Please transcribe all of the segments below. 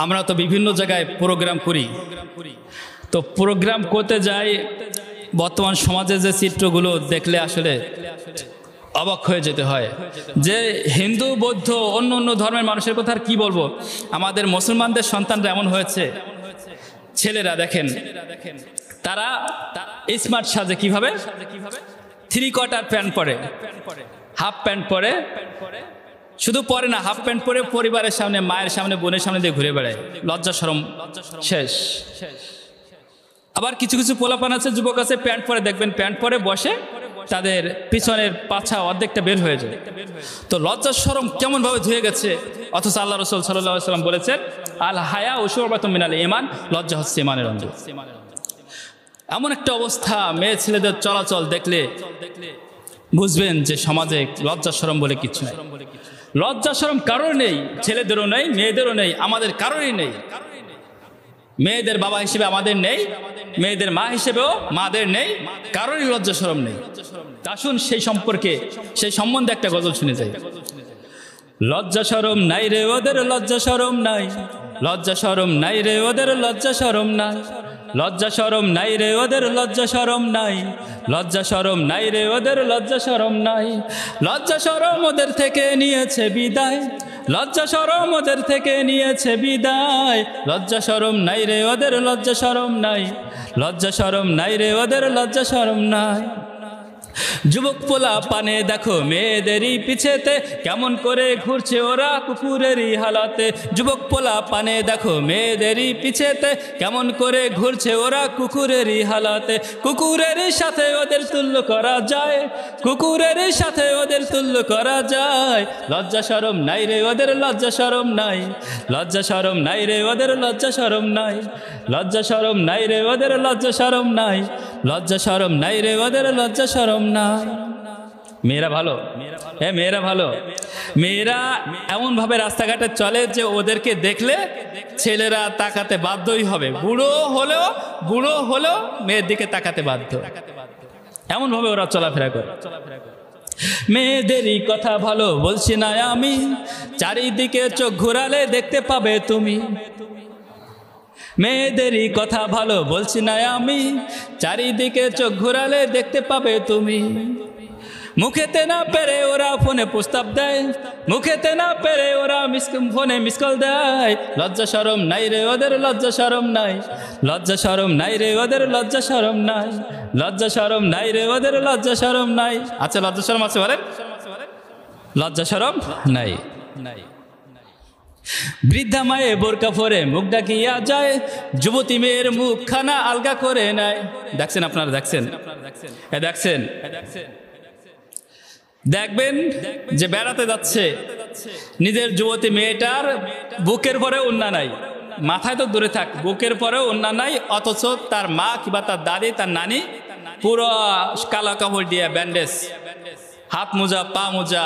আমরা তো বিভিন্ন জায়গায় প্রোগ্রাম করি, তো প্রোগ্রাম করতে যাই, বর্তমান সমাজের যে চিত্রগুলো দেখলে আসলে অবাক হয়ে যেতে হয় যে হিন্দু বৌদ্ধ অন্য অন্য ধর্মের মানুষের কথা আর কি বলবো, আমাদের মুসলমানদের সন্তানরা এমন হয়েছে, ছেলেরা দেখেন তারা স্মার্ট সাজে কিভাবে, 3 কোয়ার্টার প্যান্ট পরে, হাফ প্যান্ট পরে, শুধু পরে না হাফ প্যান্ট পরে পরিবারের সামনে, মায়ের সামনে, বোনের সামনে দিয়ে ঘুরে বেড়ায়, লজ্জা শরম শেষ। আবার কিছু কিছু পোলাপান আছে, যুবক আছে, প্যান্ট পরে দেখবেন প্যান্ট পরে বসে, তাদের পিছনের পাছা অর্ধেকটা বের হয়ে যায়। তো লজ্জা শরম কেমন ভাবে ধুয়ে গেছে, অথচ আল্লাহ রাসূল সাল্লাল্লাহু আলাইহি ওয়াসাল্লাম বলেছেন আল হায়া শু'বাতুম মিনাল ঈমান, লজ্জা হচ্ছে ঈমানের অঙ্গ। এমন একটা অবস্থা, মেয়ে ছেলেদের চলাচল দেখলে বুঝবেন যে সমাজে লজ্জা শরম বলে কিছু নেই। লজ্জা শরম কারোর নেই, ছেলেদেরও নেই, মেয়েদেরও নেই, আমাদের কারোরই নেই। মেয়েদের বাবা হিসেবে আমাদের নেই, মেয়েদের মা হিসেবেও মাদের নেই, কারোরই লজ্জা শরম নেই। আসুন সেই সম্পর্কে, সেই সম্বন্ধে একটা গজল শুনে যাই। লজ্জা শরম নাই রে ওদের, লজ্জা শরম নাই, লজ্জা শরম নাই রে ওদের, লজ্জা শরম নাই, লজ্জা শরম নাই রে ওদের, লজ্জা শরম নাই, লজ্জা শরম নাই রে ওদের, লজ্জা শরম নাই। লজ্জা শরম ওদের থেকে নিয়েছে বিদায়, লজ্জা শরম ওদের থেকে নিয়েছে বিদায়, লজ্জা শরম নাই রে ওদের, লজ্জা শরম নাই, লজ্জা শরম নাই রে ওদের, লজ্জা শরম নাই। যুবক পোলা পানে দেখো মেয়েদেরই পিছেতে, কেমন করে ঘুরছে ওরা কুকুরেরই হালাতে। যুবক পোলা পানে দেখো মেয়েদেরই পিছেতে, কেমন করে ঘুরছে ওরা কুকুরেরই হালাতে। কুকুরের সাথে ওদের তুল্য করা যায়, কুকুরের সাথে ওদের তুল্য করা যায়। লজ্জা শরম নাই রে ওদের, লজ্জা শরম নাই, লজ্জা শরম নাই রে ওদের, লজ্জা শরম নাই, লজ্জা শরম নাই রে ওদের, লজ্জা শরম নাই, লজ্জা শরম নাই রে ওদের, লজ্জা শরম নাই। মেয়েরা ভালো, হ্যাঁ মেয়েরা ভালো। মেয়েরা এমন ভাবে রাস্তাঘাটে চলে যে ওদেরকে দেখলে ছেলেরা তাকাতে বাধ্যই হবে, বুড়ো হলেও মেয়ের দিকে তাকাতে বাধ্য, এমন ভাবে ওরা চলাফেরা করে। মেয়েদেরই কথা ভালো বলছি না আমি, চারিদিকে চোখ ঘোরালে দেখতে পাবে তুমি। মেয়েদেরই কথা ভালো বলছি না আমি, চারিদিকে চোখ ঘোরালে দেখতে পাবে তুমি। মুখেতে না পেরে ওরা ফোনে প্রস্তাব দেয়, মুখেতে না পেরে ওরা ফোনে মিসকল দেয়। লজ্জা শরম নাই রে ওদের, লজ্জা শরম নাই, লজ্জা শরম নাই রে ওদের, লজ্জা শরম নাই, লজ্জা শরম নাই রে ওদের, লজ্জা শরম নাই। আচ্ছা লজ্জা শরম আছে বলেন, লজ্জা শরম নাই। বৃদ্ধা মায়ে বোরকা পরে মুখ ডাকিয়া যায়, যুবতী মেয়ের মুখ খানা আলগা করে নেয়। দেখছেন আপনারা, দেখছেন, দেখছেন, দেখবেন যে বেড়াতে যাচ্ছে, নিজের যুবতী মেয়েটার বুকের পরে ওড়না নাই, মাথায় তো দূরে থাক, বুকের পরেও ওড়না নাই, অথচ তার মা কিংবা তার দাদি, তার নানি পুরো কালো কাপড় দিয়ে ব্যান্ডেজ, হাত মোজা, পা মোজা,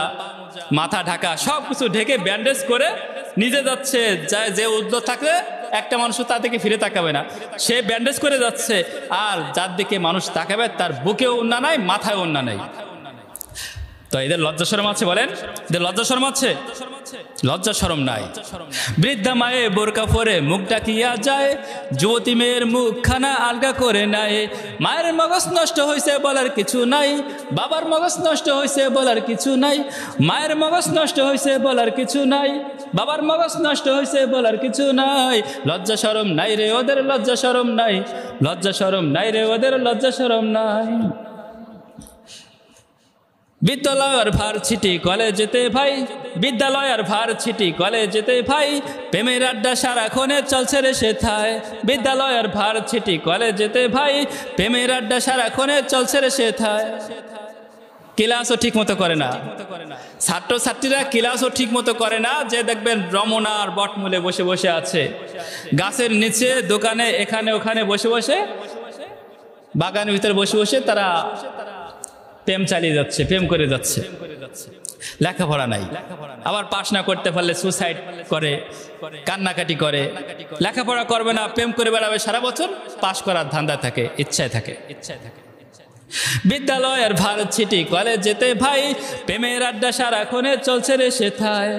মাথা ঢাকা, সব কিছু ঢেকে ব্যান্ডেজ করে নিজে যাচ্ছে। যে উদ্যোগ থাকলে একটা মানুষ তার দিকে ফিরে তাকাবে না, সে ব্যান্ডেজ করে যাচ্ছে, আর যার দিকে মানুষ তাকাবে তার বুকেও ওড়না নাই, মাথায় ওড়না নাই। তো এদের লজ্জা শরম আছে বলেন, এদের লজ্জা শরম আছে? লজ্জা শরম নাই। বৃদ্ধা মায়ে বোরকা পরে মুখ ডাকিয়া যায়, যুবতী মেয়ের মুখ খানা আলগা করে নেয়। মায়ের মগজ নষ্ট হয়েছে বলার কিছু নাই, বাবার মগজ নষ্ট হয়েছে বলার কিছু নাই, মায়ের মগজ নষ্ট হয়েছে বলার কিছু নাই, বাবার মগজ নষ্ট হয়েছে বলার কিছু নাই। লজ্জা শরম নাই রে ওদের, লজ্জা শরম নাই, লজ্জা শরম নাই রে ওদের, লজ্জা শরম নাই। বিদ্যালয়ের ভার ছিটি কলেজেতে ভাই, বিদ্যালয়ের ভার ছিটি কলেজেতে ভাই, প্রেমের আড্ডা সারাক্ষণে চলছে রে সেথায়। বিদ্যালয়ের ভার ছিটি কলেজেতে ভাই, প্রেমের আড্ডা সারাক্ষণে চলছে রে সেথায়। ক্লাসও ঠিক মতো করে না, ছাত্রছাত্রীরা ক্লাসও ঠিক মতো করে না। যে দেখবেন রমনার বটমূলে বসে বসে আছে, গাছের নিচে, দোকানে, এখানে ওখানে বসে বসে, বাগানের ভিতরে বসে বসে তারা প্রেম চালিয়ে যাচ্ছে, প্রেম করে যাচ্ছে। লেখাপড়া নাই, আবার পাস না করতে পারলে সুসাইড করে, কান্নাকাটি করে। লেখাপড়া করবে না, প্রেম করে বেড়াবে সারা বছর, পাস করার ধান্দা থাকে, ইচ্ছায় থাকে। বিদ্যালয়ের ভার ছিটি কলেজেতে ভাই, প্রেমের আড্ডা সারাক্ষণে চলছে রে সেথায়।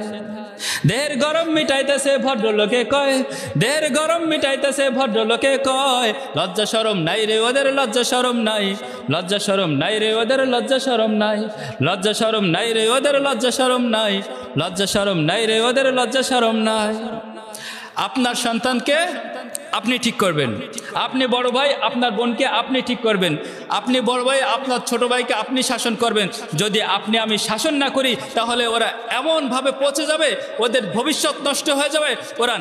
দেহের গরম মিটাইতেছে ভদ্রলোকে কয়, দেহের গরম মিটাইতেছে ভদ্রলোকে কয়, লজ্জা শরম নাই রে ওদের, লজ্জা শরম নাই, লজ্জা শরম নাই রে ওদের, লজ্জা শরম নাই, লজ্জা শরম নাই রে ওদের, লজ্জা শরম নাই, লজ্জা শরম নাই রে ওদের, লজ্জা শরম নাই। আপনার সন্তানকে আপনি ঠিক করবেন, আপনি বড় ভাই আপনার বোনকে আপনি ঠিক করবেন, আপনি বড় ভাই আপনার ছোট ভাইকে আপনি শাসন করবেন। যদি আপনি আমি শাসন না করি তাহলে ওরা এমনভাবে পচে যাবে, ওদের ভবিষ্যৎ নষ্ট হয়ে যাবে, ওরা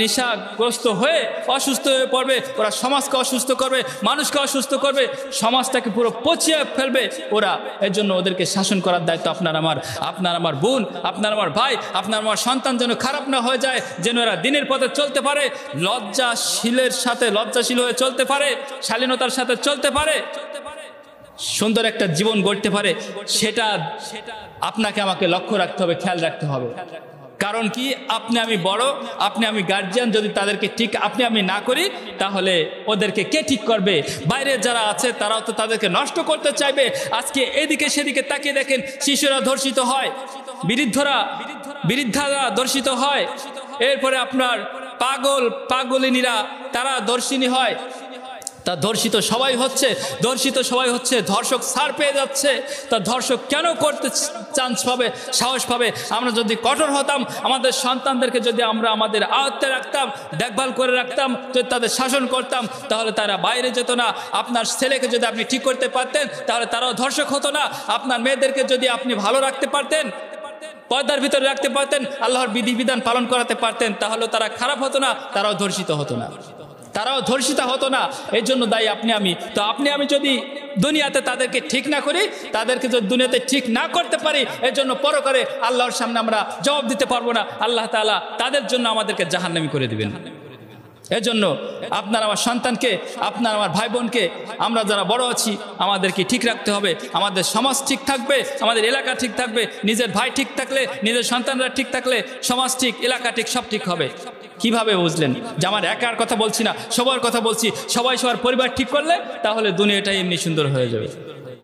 নেশাগ্রস্ত হয়ে অসুস্থ হয়ে পড়বে, ওরা সমাজকে অসুস্থ করবে, মানুষকে অসুস্থ করবে, সমাজটাকে পুরো পচিয়ে ফেলবে ওরা। এর জন্য ওদেরকে শাসন করার দায়িত্ব আপনার আমার বোন, আপনার আমার ভাই, আপনার আমার সন্তান যেন খারাপ না হয়ে যায়, যেন এরা দিনের পথে চলতে পারে, লজ্জাশীলের সাথে লজ্জাশীল হয়ে চলতে পারে, শালীনতার সাথে চলতে পারে, সুন্দর একটা জীবন গড়তে পারে। সেটা আপনাকে আমাকে লক্ষ্য রাখতে হবে, খেয়াল রাখতে হবে। কারণ কি, আপনি আমি বড়, আপনি আমি গার্জিয়ান, যদি তাদেরকে ঠিক আপনি আমি না করি তাহলে ওদেরকে কে ঠিক করবে? বাইরে যারা আছে তারাও তো তাদেরকে নষ্ট করতে চাইবে। আজকে এদিকে সেদিকে তাকিয়ে দেখেন, শিশুরা ধর্ষিত হয়, বৃদ্ধারা ধর্ষিত হয়, এরপরে আপনার পাগলিনীরা তারা ধর্ষিনী হয়। তা ধর্ষিত সবাই হচ্ছে, ধর্ষক ছাড় পেয়ে যাচ্ছে। তা ধর্ষক কেন করতে চান্স পাবে, সাহস পাবে? আমরা যদি কঠোর হতাম, আমাদের সন্তানদেরকে যদি আমরা আমাদের আয়ত্তে রাখতাম, দেখভাল করে রাখতাম, যদি তাদের শাসন করতাম, তাহলে তারা বাইরে যেত না। আপনার ছেলেকে যদি আপনি ঠিক করতে পারতেন তাহলে তারাও ধর্ষক হতো না। আপনার মেয়েদেরকে যদি আপনি ভালো রাখতে পারতেন, পর্দার ভিতরে রাখতে পারতেন, আল্লাহর বিধিবিধান পালন করাতে পারতেন, তাহলে তারা খারাপ হতো না, তারাও ধর্ষিত হতো না, তারাও ধর্ষিতা হতো না। এই জন্য দায়ী আপনি আমি। তো আপনি আমি যদি দুনিয়াতে তাদেরকে ঠিক না করি, তাদেরকে যদি দুনিয়াতে ঠিক না করতে পারি, এর জন্য পরকালে আল্লাহর সামনে আমরা জবাব দিতে পারবো না। আল্লাহ তাআলা তাদের জন্য আমাদেরকে জাহান্নামী করে দিবেন। এজন্য আপনার আমার সন্তানকে, আপনার আমার ভাই বোনকে, আমরা যারা বড় আছি আমাদেরকে ঠিক রাখতে হবে। আমাদের সমাজ ঠিক থাকবে, আমাদের এলাকা ঠিক থাকবে। নিজের ভাই ঠিক থাকলে, নিজের সন্তানরা ঠিক থাকলে সমাজ ঠিক, এলাকা ঠিক, সব ঠিক হবে। কিভাবে বুঝলেন যে আমার একার কথা বলছি না, সবার কথা বলছি? সবাই সবার পরিবার ঠিক করলে তাহলে দুনিয়াটাই এমনি সুন্দর হয়ে যাবে।